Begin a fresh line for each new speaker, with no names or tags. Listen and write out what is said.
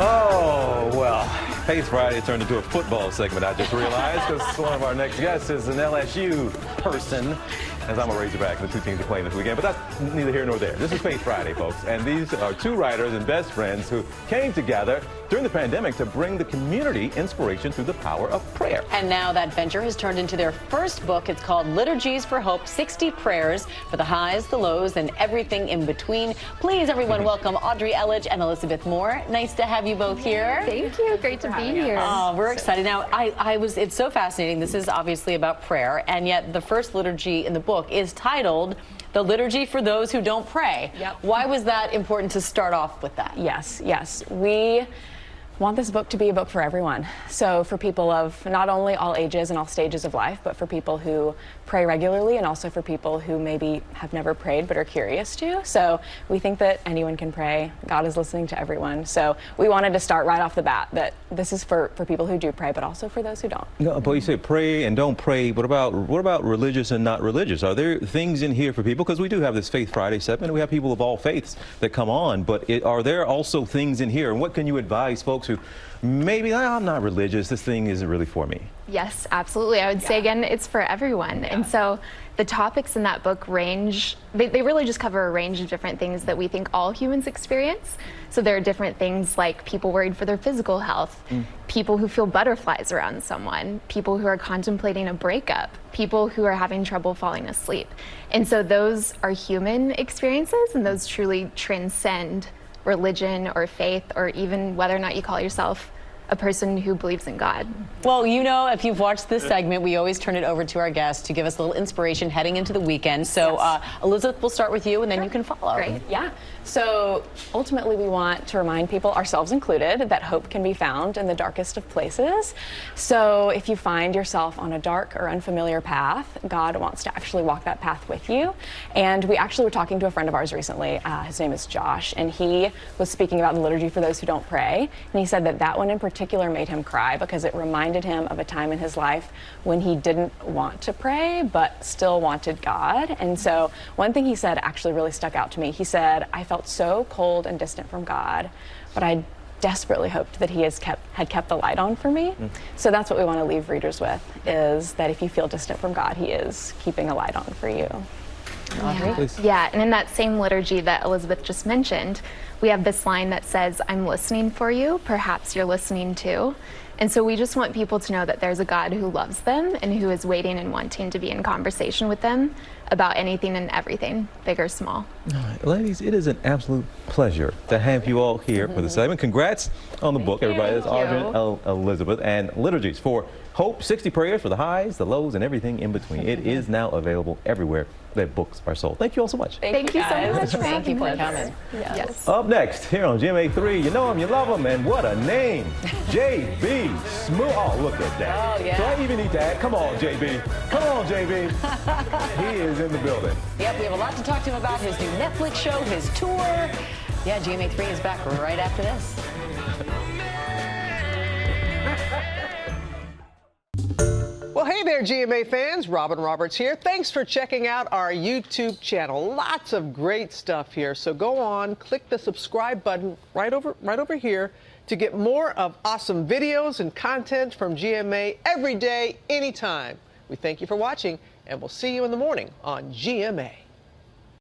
Oh, well, Faith Friday turned into a football segment, I just realized, because one of our next guests is an LSU person, as I'm a Razorback, and the two teams are playing this weekend. But that's neither here nor there. This is Faith Friday, folks, and these are two writers and best friends who came together during the pandemic to bring the community inspiration through the power of prayer.
And now that venture has turned into their first book. It's called Liturgies for Hope, 60 Prayers for the Highs, the Lows, and Everything in Between. Please, everyone, welcome Audrey Elledge and Elizabeth Moore. Nice to have you both here.
Thank you. Great to be here.
Oh, we're excited. Now, it's so fascinating. This is obviously about prayer, and yet the first liturgy in the book is titled The Liturgy for Those Who Don't Pray.
Yep.
Why was that important to start off with that?
Yes. We want this book to be a book for everyone. So for people of not only all ages and all stages of life, but for people who pray regularly and also for people who maybe have never prayed but are curious to. So we think that anyone can pray. God is listening to everyone. So we wanted to start right off the bat that this is for people who do pray, but also for those who don't.
No, but you say pray and don't pray. What about religious and not religious? Are there things in here for people? Because we do have this Faith Friday segment. We have people of all faiths that come on. But are there also things in here? And what can you advise folks who maybe I'm not religious, this thing isn't really for me?
Yes, absolutely. I would say again, it's for everyone. And so the topics in that book range, they really just cover a range of different things that we think all humans experience. So there are different things like people worried for their physical health, people who feel butterflies around someone, people who are contemplating a breakup, people who are having trouble falling asleep. And so those are human experiences, and those truly transcend religion or faith, or even whether or not you call yourself a person who believes in God.
Well, you know, if you've watched this segment, we always turn it over to our guests to give us a little inspiration heading into the weekend. So Elizabeth, we'll start with you, and then you can follow.
Great. Yeah. So ultimately, we want to remind people, ourselves included, that hope can be found in the darkest of places. So if you find yourself on a dark or unfamiliar path, God wants to actually walk that path with you. And we actually were talking to a friend of ours recently. His name is Josh, and he was speaking about the liturgy for those who don't pray. And he said that one in particular made him cry because it reminded him of a time in his life when he didn't want to pray but still wanted God. And so one thing he said actually really stuck out to me. He said, I felt so cold and distant from God, but I desperately hoped that he had kept the light on for me. So that's what we want to leave readers with, is that if you feel distant from God, he is keeping a light on for you.
Yeah, and in that same liturgy that Elizabeth just mentioned, we have this line that says, I'm listening for you, perhaps you're listening too. And so we just want people to know that there's a God who loves them and who is waiting and wanting to be in conversation with them about anything and everything, big or small.
All right, ladies, it is an absolute pleasure to have you all here for the segment. Congrats on the book, everybody. It's Audrey and Elizabeth, and Liturgies for Hope, 60 Prayers for the Highs, the Lows, and Everything in Between. It is now available everywhere that books are sold. Thank you all so much.
Thank you so much.
Thank you for coming.
Yes.
Up next, here on GMA3, you know him, you love him, and what a name. JB Smooth. Oh, look at that.
Oh, yeah.
Do I even need that? Come on, JB. Come on, JB. He is in the building.
Yep, we have a lot to talk to him about, his new Netflix show, his tour. Yeah, GMA3 is back right after this.
Well, hey there, GMA fans. Robin Roberts here. Thanks for checking out our YouTube channel. Lots of great stuff here. So go on, click the subscribe button right over here to get more of awesome videos and content from GMA every day, anytime. We thank you for watching, and we'll see you in the morning on GMA.